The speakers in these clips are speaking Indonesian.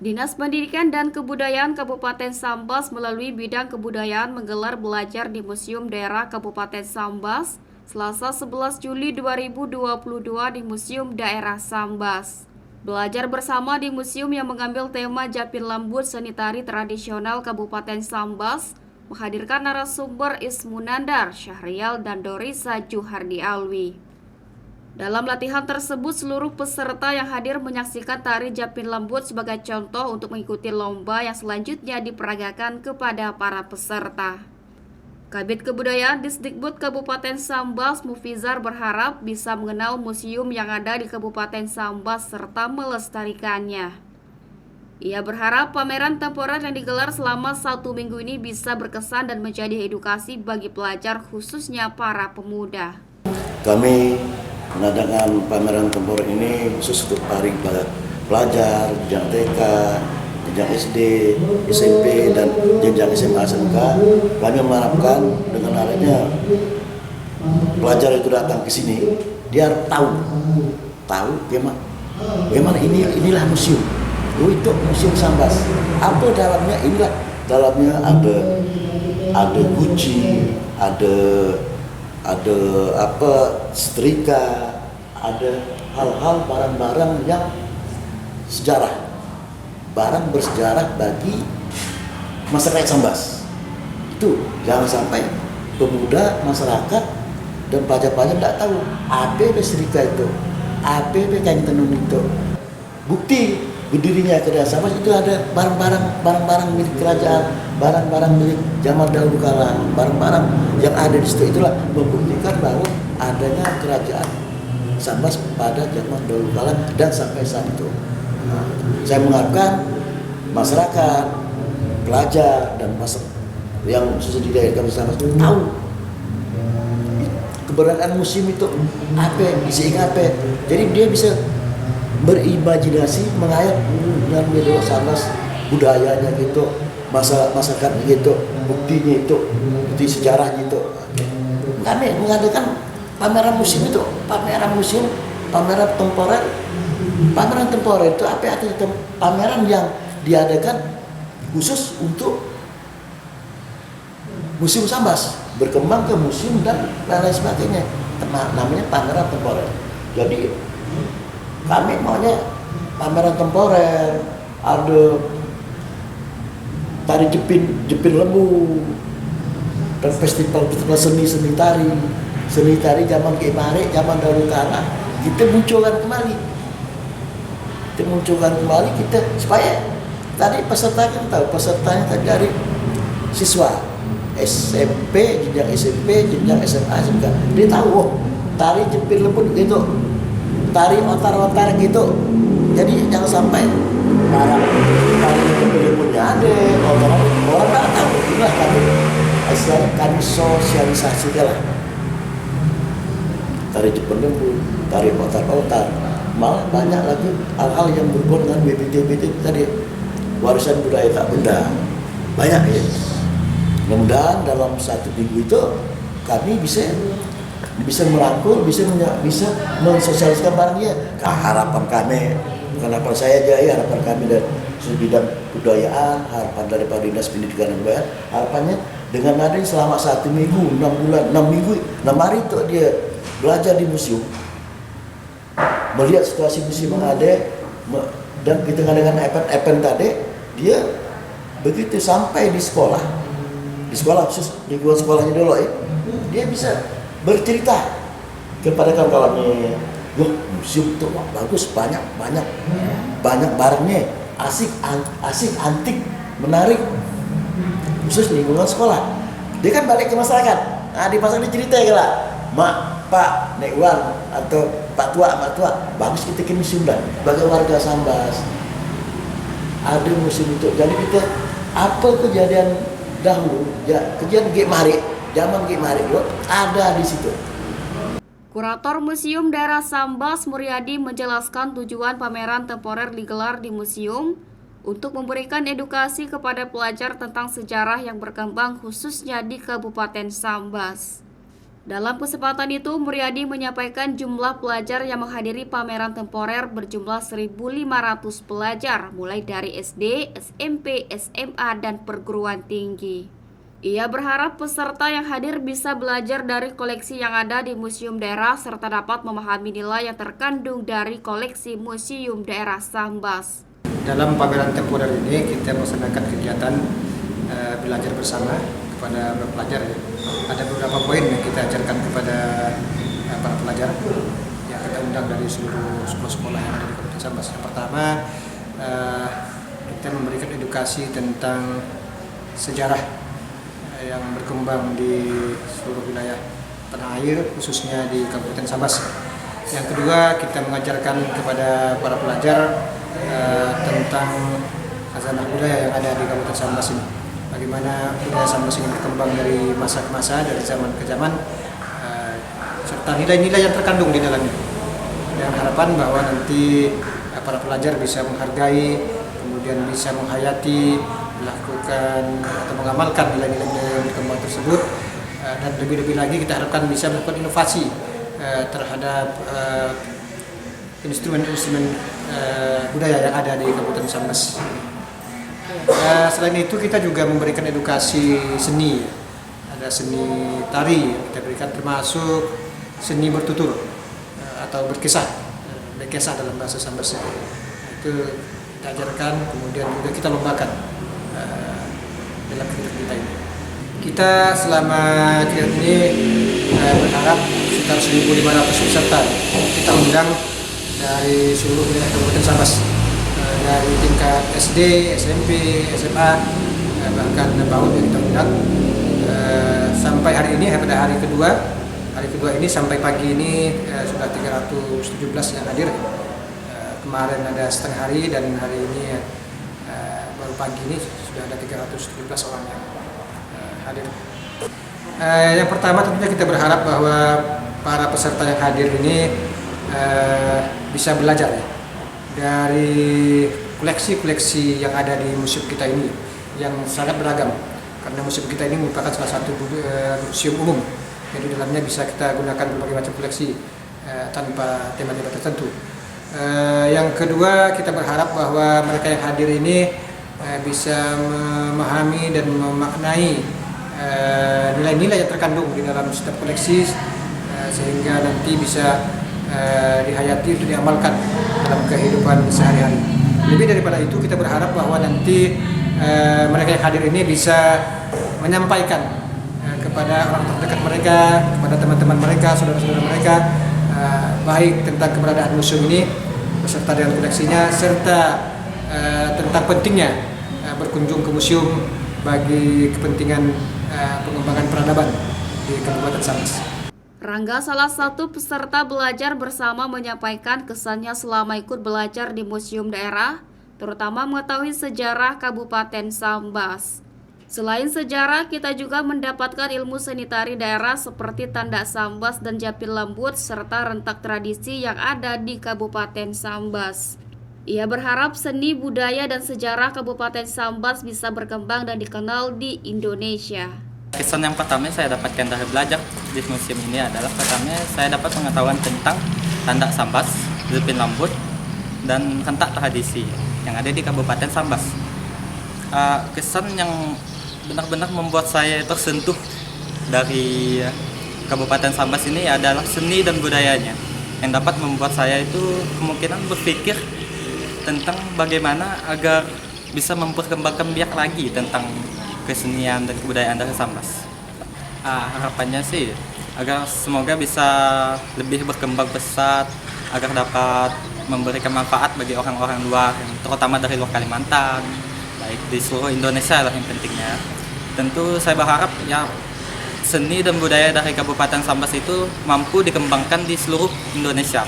Dinas Pendidikan dan Kebudayaan Kabupaten Sambas melalui bidang kebudayaan menggelar belajar di Museum Daerah Kabupaten Sambas Selasa 11 Juli 2022 di Museum Daerah Sambas. Belajar bersama di museum yang mengambil tema Japin Lembut Seni Tari Tradisional Kabupaten Sambas menghadirkan narasumber Ismunandar, Syahrial, dan Dorisa Juhardi Alwi. Dalam latihan tersebut, seluruh peserta yang hadir menyaksikan tari Japin Lembut sebagai contoh untuk mengikuti lomba yang selanjutnya diperagakan kepada para peserta. Kabid Kebudayaan Disdikbud Kabupaten Sambas Mufizar berharap bisa mengenal museum yang ada di Kabupaten Sambas serta melestarikannya. Ia berharap pameran temporer yang digelar selama 1 minggu ini bisa berkesan dan menjadi edukasi bagi pelajar khususnya para pemuda. Kami mengadakan pameran temporer ini khusus untuk tari pelajar, jenjang TK, jenjang SD, SMP, dan jenjang SMA SMK. Kami mengharapkan dengan adanya pelajar itu datang ke sini, dia harus tahu bagaimana inilah museum. Itu museum Sambas. Apa dalamnya? Inilah dalamnya ada guci, ada setrika, ada hal-hal barang-barang yang sejarah, barang bersejarah bagi masyarakat Sambas. Itu jangan sampai pemuda masyarakat dan pelajar-pelajar tidak tahu apa setrika itu, apa kain tenun itu. Bukti berdirinya Kerajaan Sambas itu ada barang-barang milik kerajaan, barang-barang milik zaman dahulu kala, barang-barang yang ada di situ itulah membuktikan bahwa adanya Kerajaan Sambas pada zaman dahulu kala dan sampai saat itu. Saya mengharapkan masyarakat, pelajar dan yang khusus di daerah Kabupaten Sambas tahu keberadaan museum itu apa, isinya apa. Jadi dia bisa berimajinasi menghayal dengan media Sambas, budayanya gitu, masyarakat gitu, buktinya itu, bukti sejarahnya itu. Kami mengadakan pameran museum itu, pameran temporer. Pameran temporer itu apa artinya? Pameran yang diadakan khusus untuk museum Sambas, berkembang ke museum dan lain sebagainya. Namanya pameran temporer. Jadi kami maunya pameran temporer, ada tari Japin Lembut, dan festival seni tari zaman kemarin, zaman dahulu kala kita munculkan kembali kita supaya tadi pesertanya tahu, pesertanya tadi dari siswa SMP, jenjang SMA, SMK, dia tahu tari Japin Lembut gitu, tari otar-otar gitu. Jadi jangan sampai tari punya ada orang nggak tahu. Inilah kami sosialisasi lah tari Japin Lembut, tari otar-otar. Malah banyak lagi hal-hal yang berhubungan dengan BPT tadi, warisan budaya tak benda, banyak ya. Mudah-mudahan dalam 1 minggu itu kami bisa merangkul, bisa mensosialisasikan barangnya. Harapan kami, bukan harapan saya aja ya, harapan kami dari bidang kebudayaan, harapan daripada Dinas Pendidikan dan Kebudayaan, harapannya dengan adanya selama 1 minggu, 6 bulan, 6 hari itu dia belajar di museum, melihat situasi museum yang ada, dan kita dengan event tadi, dia begitu sampai di sekolah khusus lingkungan sekolahnya dulu ya, dia bisa bercerita kepada kawan-kawannya, museum itu bagus, banyak barangnya, asik, antik, menarik, khusus lingkungan sekolah. Dia kan balik ke masyarakat, di masyarakat dia cerita ya lah, mak, pak, nek wan, atau pak tua, bagus kita ke museum dah, sebagai warga Sambas ada museum itu. Jadi kita apa kejadian dahulu, kejadian zaman dulu ada di situ. Kurator Museum Daerah Sambas Muryadi menjelaskan tujuan pameran temporer digelar di museum untuk memberikan edukasi kepada pelajar tentang sejarah yang berkembang khususnya di Kabupaten Sambas. Dalam kesempatan itu, Muryadi menyampaikan jumlah pelajar yang menghadiri pameran temporer berjumlah 1.500 pelajar, mulai dari SD, SMP, SMA, dan perguruan tinggi. Ia berharap peserta yang hadir bisa belajar dari koleksi yang ada di Museum Daerah serta dapat memahami nilai yang terkandung dari koleksi Museum Daerah Sambas. Dalam pameran temporer ini kita melaksanakan kegiatan belajar bersama kepada pelajar. Ada beberapa poin yang kita ajarkan kepada para pelajar yang kita undang dari seluruh sekolah-sekolah yang ada di Kabupaten Sambas. Yang pertama, kita memberikan edukasi tentang sejarah yang berkembang di seluruh wilayah tanah air, khususnya di Kabupaten Sambas. Yang kedua, kita mengajarkan kepada para pelajar tentang khazanah budaya yang ada di Kabupaten Sambas ini. Bagaimana budaya Sambas ini berkembang dari masa ke masa, dari zaman ke zaman, serta nilai-nilai yang terkandung di dalamnya. Dengan harapan bahwa nanti para pelajar bisa menghargai, kemudian bisa menghayati, melakukan atau mengamalkan nilai-nilai yang berkembang tersebut, dan lebih-lebih lagi kita harapkan bisa melakukan inovasi terhadap instrumen-instrumen budaya yang ada di Kabupaten Sambas. Selain itu kita juga memberikan edukasi seni, ada seni tari yang kita berikan, termasuk seni bertutur atau berkisah, berkisah dalam bahasa Sambas. Itu kita ajarkan, kemudian juga kita lombakan dalam kegiatan kita ini. Kita selama kegiatan ini berharap sekitar 1.500 peserta kita undang dari seluruh wilayah Kabupaten Sambas, dari tingkat SD, SMP, SMA, bahkan PAUD yang kita undang. Sampai hari ini, pada hari kedua ini sampai pagi ini sudah 317 yang hadir. Kemarin ada setengah hari dan hari ini baru pagi ini sudah ada 317 orang yang hadir. Yang pertama tentunya kita berharap bahwa para peserta yang hadir ini bisa belajar ya, dari koleksi-koleksi yang ada di museum kita ini yang sangat beragam, karena museum kita ini merupakan salah satu museum umum, jadi dalamnya bisa kita gunakan berbagai macam koleksi tanpa tema-tema tertentu. Yang kedua, kita berharap bahwa mereka yang hadir ini bisa memahami dan memaknai nilai-nilai yang terkandung di dalam setiap koleksi, sehingga nanti bisa dihayati untuk diamalkan dalam kehidupan sehari-hari. Lebih daripada itu, kita berharap bahwa nanti mereka yang hadir ini bisa menyampaikan kepada orang terdekat mereka, kepada teman-teman mereka, saudara-saudara mereka, baik tentang keberadaan museum ini beserta dengan koleksinya, serta tentang pentingnya berkunjung ke museum bagi kepentingan pengembangan peradaban di Kabupaten Sambas. Rangga, salah satu peserta belajar bersama, menyampaikan kesannya selama ikut belajar di Museum Daerah, terutama mengetahui sejarah Kabupaten Sambas. Selain sejarah, kita juga mendapatkan ilmu seni tari daerah seperti Tandak Sambas dan Japit Lembut, serta rentak tradisi yang ada di Kabupaten Sambas. Ia berharap seni, budaya, dan sejarah Kabupaten Sambas bisa berkembang dan dikenal di Indonesia. Kesan yang pertama saya dapatkan dari belajar di museum ini adalah, pertama saya dapat pengetahuan tentang Tandak Sambas, Japit Lembut, dan rentak tradisi yang ada di Kabupaten Sambas. Kesan yang benar-benar membuat saya tersentuh dari Kabupaten Sambas ini adalah seni dan budayanya, yang dapat membuat saya itu kemungkinan berpikir tentang bagaimana agar bisa memperkembangkan biak lagi tentang kesenian dan kebudayaan dari Sambas. Harapannya sih agar semoga bisa lebih berkembang pesat, agar dapat memberikan manfaat bagi orang-orang luar, terutama dari luar Kalimantan, baik di seluruh Indonesia lah yang pentingnya. Tentu saya berharap ya seni dan budaya dari Kabupaten Sambas itu mampu dikembangkan di seluruh Indonesia.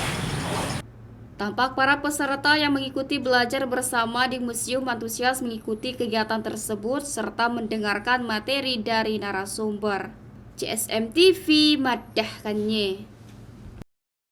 Tampak para peserta yang mengikuti belajar bersama di museum antusias mengikuti kegiatan tersebut serta mendengarkan materi dari narasumber. CSM TV madahkannya.